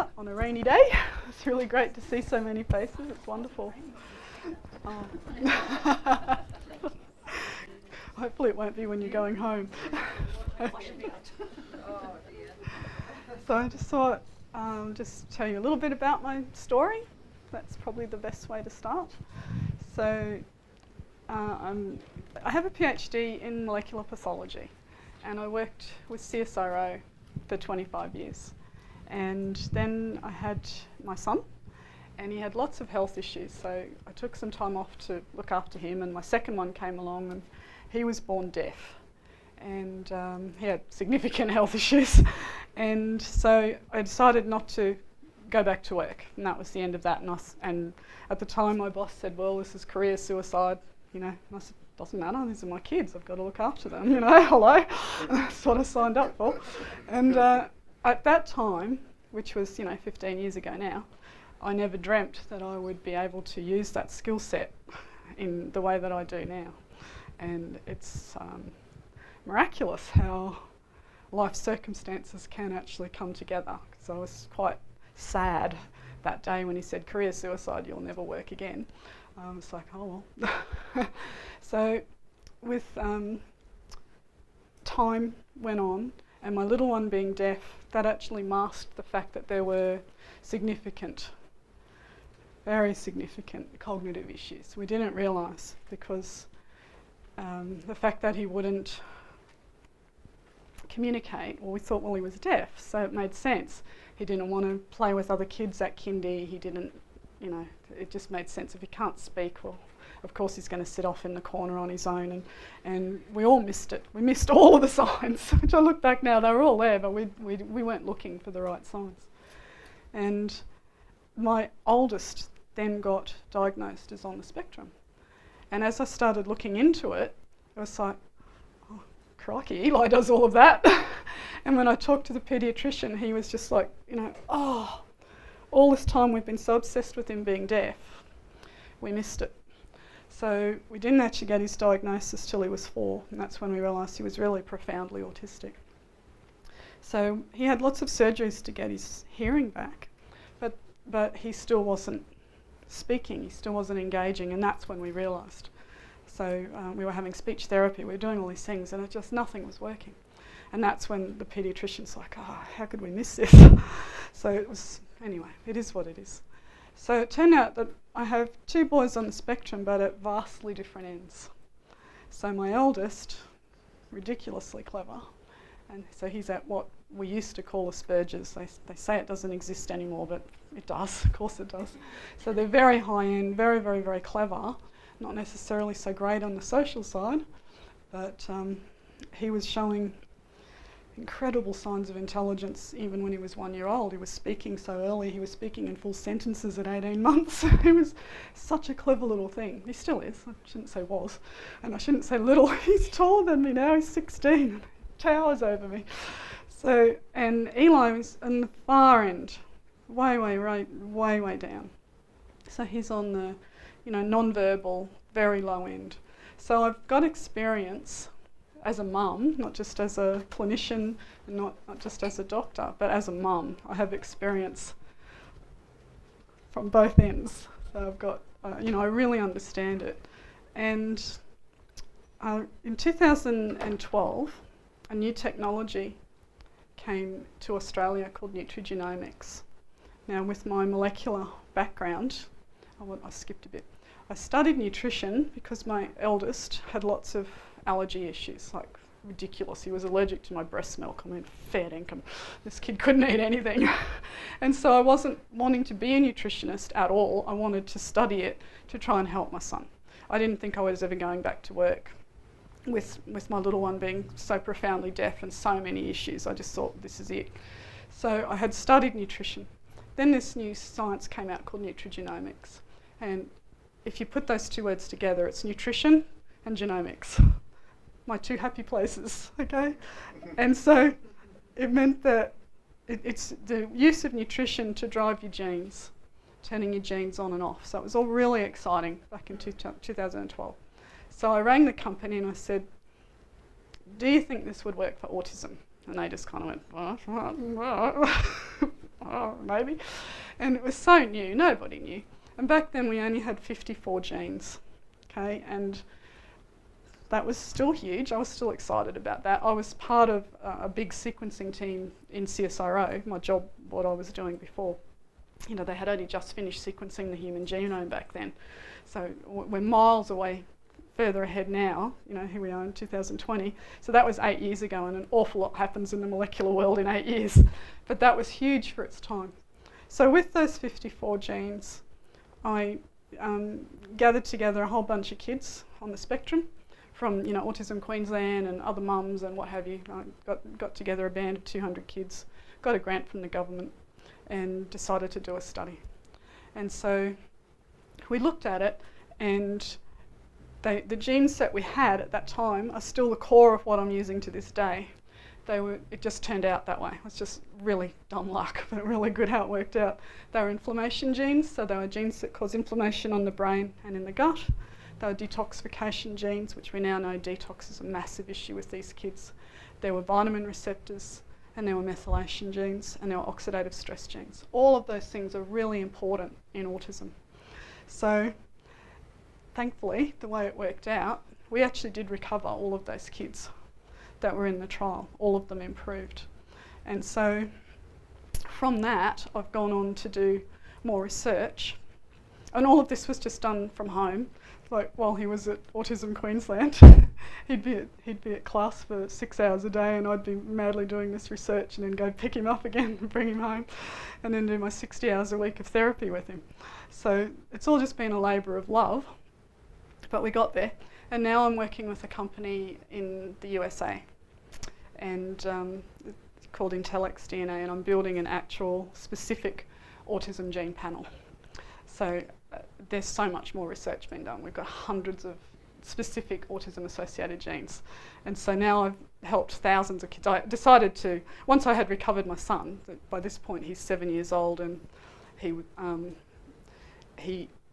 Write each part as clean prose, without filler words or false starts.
out on a rainy day. It's really great to see so many faces. It's wonderful. Hopefully it won't be when you're going home. So I just thought just tell you a little bit about my story. That's probably the best way to start. So I have a PhD in molecular pathology, and I worked with CSIRO for 25 years. And then I had my son, and he had lots of health issues, so I took some time off to look after him, and my second one came along, and he was born deaf, and he had significant health issues. And so I decided not to go back to work, and that was the end of that. And at the time my boss said, well, this is career suicide, you know. And I said, doesn't matter, these are my kids, I've got to look after them, you know, hello. That's what I signed up for. And at that time, which was, 15 years ago now, I never dreamt that I would be able to use that skill set in the way that I do now. And it's miraculous how life circumstances can actually come together. Because I was quite sad that day when he said, career suicide, you'll never work again. It's like, oh well. So with time went on, and my little one being deaf, that actually masked the fact that there were very significant cognitive issues. We didn't realise, because the fact that he wouldn't communicate, well, we thought, well, he was deaf, so it made sense. He didn't want to play with other kids at kindy. He didn't, it just made sense. If he can't speak, well, of course he's going to sit off in the corner on his own, and we all missed it. We missed all of the signs, which I look back now, they were all there, but we weren't looking for the right signs. And my oldest then got diagnosed as on the spectrum. And as I started looking into it, I was like, oh, crikey, Eli does all of that. And when I talked to the paediatrician, he was just like, oh, all this time we've been so obsessed with him being deaf, we missed it. So we didn't actually get his diagnosis till he was 4, and that's when we realised he was really profoundly autistic. So he had lots of surgeries to get his hearing back, but he still wasn't speaking, he still wasn't engaging, and that's when we realised. So we were having speech therapy, we were doing all these things, and nothing was working. And that's when the paediatrician's like, oh, how could we miss this? So it was, anyway, it is what it is. So it turned out that I have 2 boys on the spectrum, but at vastly different ends. So my eldest, ridiculously clever, and so he's at what we used to call Asperger's. They say it doesn't exist anymore, but it does, of course it does. So they're very high end, very, very, very clever, not necessarily so great on the social side, but he was showing incredible signs of intelligence even when he was 1 year old. He was speaking so early, he was speaking in full sentences at 18 months. He was such a clever little thing. He still is, I shouldn't say was, and I shouldn't say little. He's taller than me now, he's 16, towers over me. So, and Eli was on the far end, way down. So he's on the, non-verbal, very low end. So I've got experience as a mum, not just as a clinician, and not just as a doctor, but as a mum. I have experience from both ends. So I've got, I really understand it. And in 2012, a new technology came to Australia called Nutrigenomics. Now, with my molecular background, I skipped a bit. I studied nutrition because my eldest had lots of allergy issues, like ridiculous. He was allergic to my breast milk. I mean, fair dinkum. This kid couldn't eat anything. And so I wasn't wanting to be a nutritionist at all. I wanted to study it to try and help my son. I didn't think I was ever going back to work with my little one being so profoundly deaf and so many issues. I just thought, this is it. So I had studied nutrition. Then this new science came out called Nutrigenomics. And if you put those 2 words together, it's nutrition and genomics. My 2 happy places, okay? And so it meant that it's the use of nutrition to drive your genes, turning your genes on and off. So it was all really exciting back in 2012. So I rang the company and I said, do you think this would work for autism? And they just kind of went, what? oh, maybe. And it was so new, nobody knew. And back then we only had 54 genes, okay, and that was still huge. I was still excited about that. I was part of a big sequencing team in CSIRO, my job, what I was doing before. You know, they had only just finished sequencing the human genome back then. So we're miles away, further ahead now, you know, here we are in 2020. So that was 8 years ago, and an awful lot happens in the molecular world in 8 years. But that was huge for its time. So with those 54 genes, I gathered together a whole bunch of kids on the spectrum from, you know, Autism Queensland and other mums and what have you. I got together a band of 200 kids, got a grant from the government, and decided to do a study. And so we looked at it, and the genes that we had at that time are still the core of what I'm using to this day. It just turned out that way. It was just really dumb luck, but really good how it worked out. They were inflammation genes, so they were genes that cause inflammation on the brain and in the gut. They were detoxification genes, which we now know detox is a massive issue with these kids. There were vitamin receptors, and there were methylation genes, and there were oxidative stress genes. All of those things are really important in autism. So thankfully, the way it worked out, we actually did recover all of those kids that were in the trial. All of them improved. And so from that, I've gone on to do more research. And all of this was just done from home. Like while he was at Autism Queensland, he'd be at class for 6 hours a day, and I'd be madly doing this research and then go pick him up again and bring him home, and then do my 60 hours a week of therapy with him. So it's all just been a labour of love, but we got there. And now I'm working with a company in the USA, and it's called Intellex DNA, and I'm building an actual specific autism gene panel. So there's so much more research being done. We've got hundreds of specific autism-associated genes. And so now I've helped thousands of kids. I decided to, once I had recovered my son, by this point he's 7 years old, and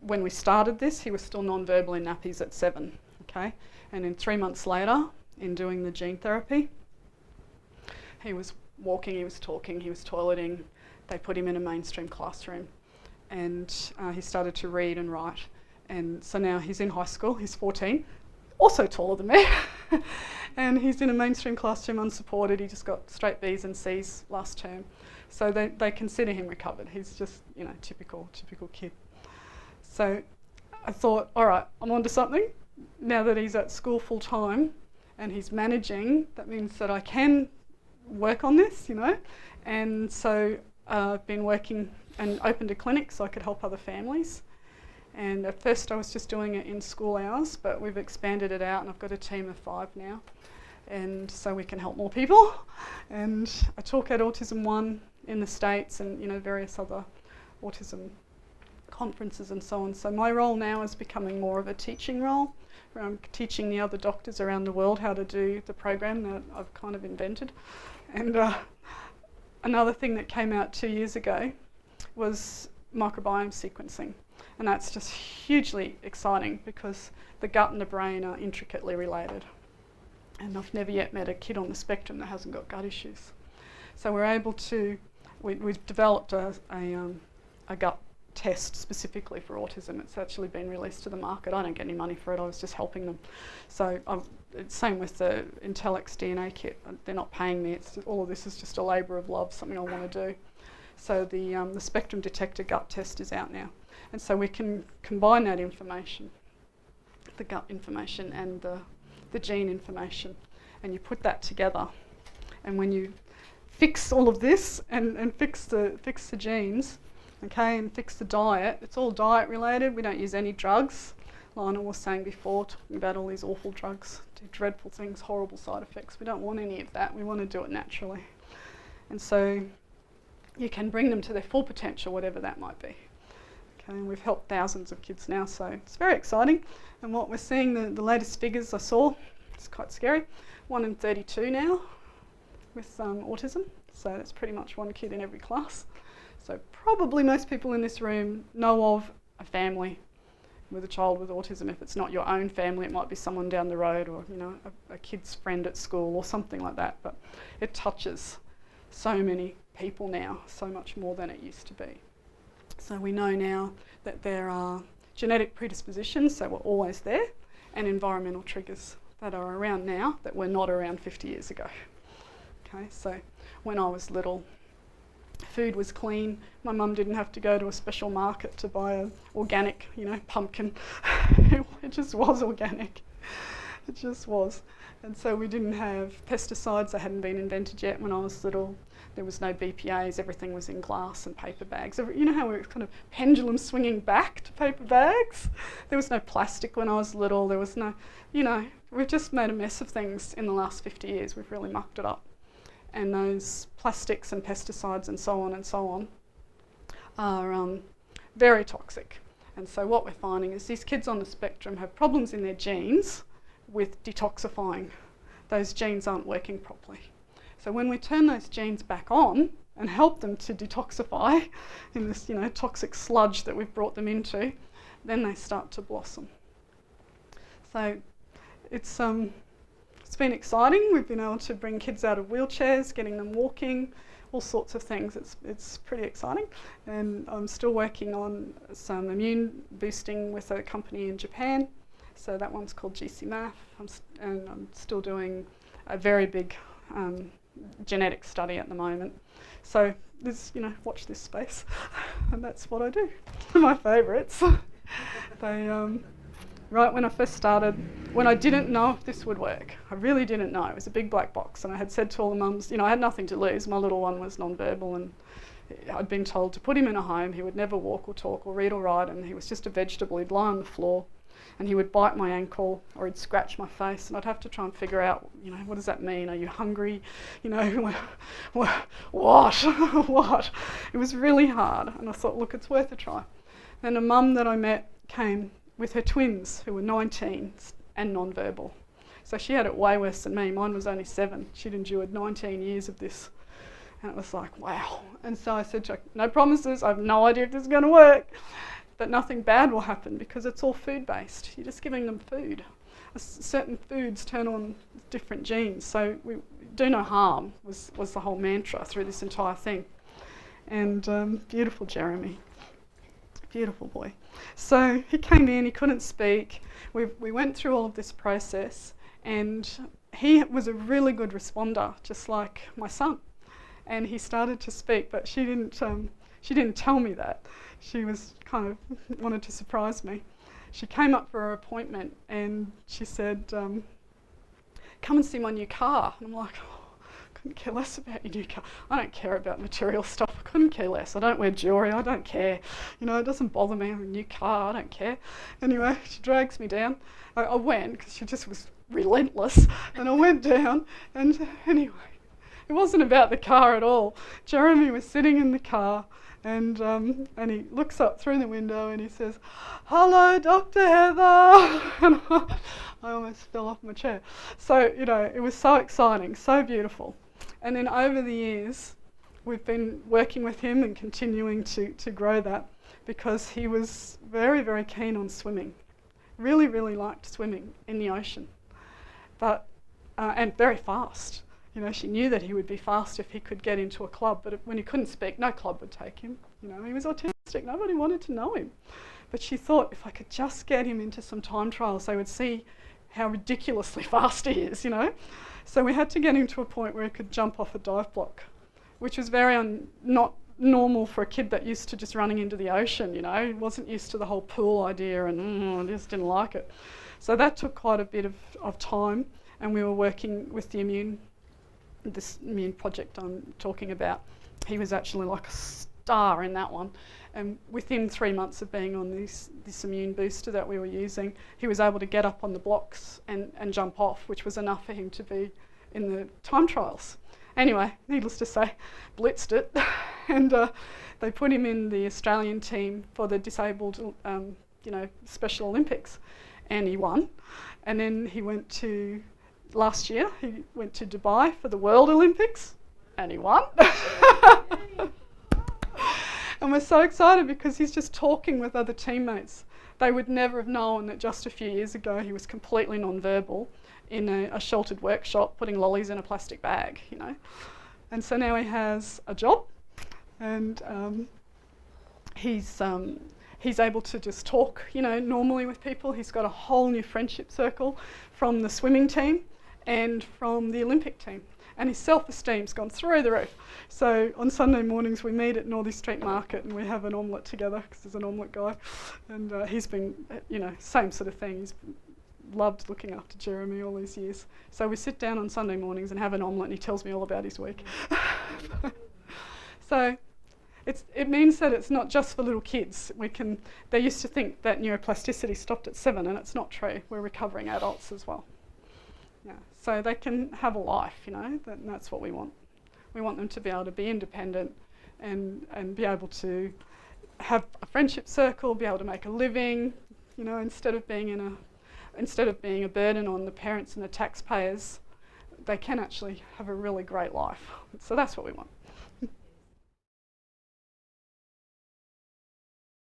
when we started this, he was still non-verbal in nappies at 7, okay? And then 3 months later, in doing the gene therapy, he was walking, he was talking, he was toileting. They put him in a mainstream classroom, and he started to read and write. And so now he's in high school, he's 14, also taller than me, and he's in a mainstream classroom unsupported. He just got straight B's and C's last term. So they consider him recovered. He's just, you know, typical kid. So I thought, all right, I'm onto something. Now that he's at school full time and he's managing, that means that I can work on this, you know. And so I've been working and opened a clinic so I could help other families. And at first I was just doing it in school hours, but we've expanded it out, and I've got a team of 5 now. And so we can help more people. And I talk at Autism One in the States, and, you know, various other autism conferences and so on. So my role now is becoming more of a teaching role, where I'm teaching the other doctors around the world how to do the program that I've kind of invented. And another thing that came out 2 years ago was microbiome sequencing. And that's just hugely exciting because the gut and the brain are intricately related. And I've never yet met a kid on the spectrum that hasn't got gut issues. So we're able to, we've developed a gut test specifically for autism. It's actually been released to the market. I don't get any money for it, I was just helping them. So same with the Intellex DNA kit. They're not paying me, all of this is just a labour of love, something I want to do. So the spectrum detector gut test is out now. And so we can combine that information, the gut information and the gene information, and you put that together. And when you fix all of this and fix the genes, okay, and fix the diet, it's all diet related. We don't use any drugs. Lionel was saying before, talking about all these awful drugs, do dreadful things, horrible side effects. We don't want any of that. We want to do it naturally. And so you can bring them to their full potential, whatever that might be. Okay, and we've helped thousands of kids now, so it's very exciting. And what we're seeing, the latest figures I saw, it's quite scary. 1 in 32 now with autism, so that's pretty much 1 kid in every class. So probably most people in this room know of a family with a child with autism. If it's not your own family, it might be someone down the road, or, you know, a kid's friend at school or something like that. But it touches so many people now, so much more than it used to be. So we know now that there are genetic predispositions, so we're always there, and environmental triggers that are around now that were not around 50 years ago. Okay, so when I was little, food was clean. My mum didn't have to go to a special market to buy an organic, pumpkin. It just was organic. It just was. And so we didn't have pesticides. They hadn't been invented yet when I was little. There was no BPAs. Everything was in glass and paper bags. You know how we were kind of pendulum swinging back to paper bags? There was no plastic when I was little. There was no, we've just made a mess of things in the last 50 years. We've really mucked it up. And those plastics and pesticides and so on are very toxic. And so what we're finding is these kids on the spectrum have problems in their genes with detoxifying. Those genes aren't working properly. So when we turn those genes back on and help them to detoxify in this, toxic sludge that we've brought them into, then they start to blossom. So it's been exciting. We've been able to bring kids out of wheelchairs, getting them walking, all sorts of things. It's pretty exciting. And I'm still working on some immune boosting with a company in Japan. So that one's called GCMAF. And I'm still doing a very big genetic study at the moment. So this, watch this space. And that's what I do. My favourites. Right when I first started, when I didn't know if this would work, I really didn't know. It was a big black box, and I had said to all the mums, I had nothing to lose. My little one was non-verbal, and I'd been told to put him in a home. He would never walk or talk or read or write, and he was just a vegetable. He'd lie on the floor, and he would bite my ankle, or he'd scratch my face, and I'd have to try and figure out, what does that mean? Are you hungry? What? What? It was really hard, and I thought, look, it's worth a try. Then a mum that I met came with her twins, who were 19 and non-verbal. So she had it way worse than me. Mine was only 7. She'd endured 19 years of this. And it was like, wow. And so I said to her, no promises, I have no idea if this is going to work. But nothing bad will happen because it's all food-based. You're just giving them food. Certain foods turn on different genes. So we do no harm was the whole mantra through this entire thing. And beautiful Jeremy. Beautiful boy. So he came in, he couldn't speak. We went through all of this process, and he was a really good responder, just like my son. And he started to speak, but she didn't tell me that. She was kind of wanted to surprise me. She came up for her appointment and she said, come and see my new car. And I'm like, couldn't care less about your new car. I don't care about material stuff. I couldn't care less. I don't wear jewellery. I don't care. It doesn't bother me. I have a new car. I don't care. Anyway, she drags me down. I went because she just was relentless. And I went down. And anyway, it wasn't about the car at all. Jeremy was sitting in the car, and he looks up through the window and he says, "Hello, Dr. Heather." And I almost fell off my chair. So, it was so exciting, so beautiful. And then over the years, we've been working with him and continuing to grow that, because he was very, very keen on swimming. Really, really liked swimming in the ocean. But and very fast. She knew that he would be fast if he could get into a club, but when he couldn't speak, no club would take him. He was autistic. Nobody wanted to know him. But she thought, if I could just get him into some time trials, they would see how ridiculously fast he is, So we had to get him to a point where he could jump off a dive block, which was very not normal for a kid that used to just running into the ocean, He wasn't used to the whole pool idea, and I just didn't like it. So that took quite a bit of time, and we were working with this immune project I'm talking about. He was actually like a star in that one. And within 3 months of being on this immune booster that we were using, he was able to get up on the blocks and jump off, which was enough for him to be in the time trials. Anyway, needless to say, blitzed it. And they put him in the Australian team for the disabled, Special Olympics. And he won. And then last year, he went to Dubai for the World Olympics. And he won. And we're so excited because he's just talking with other teammates. They would never have known that just a few years ago he was completely non-verbal in a sheltered workshop putting lollies in a plastic bag, And so now he has a job, and he's able to just talk, you know, normally with people. He's got a whole new friendship circle from the swimming team and from the Olympic team. And his self-esteem's gone through the roof. So on Sunday mornings we meet at Northey Street Market and we have an omelette together, because there's an omelette guy. And he's been, you know, same sort of thing. He's loved looking after Jeremy all these years. So we sit down on Sunday mornings and have an omelette, and he tells me all about his week. So it means that it's not just for little kids. They used to think that neuroplasticity stopped at 7, and it's not true. We're recovering adults as well. Yeah. So they can have a life, you know, and that's what we want. We want them to be able to be independent and be able to have a friendship circle, be able to make a living, you know, instead of being a burden on the parents and the taxpayers. They can actually have a really great life. So that's what we want.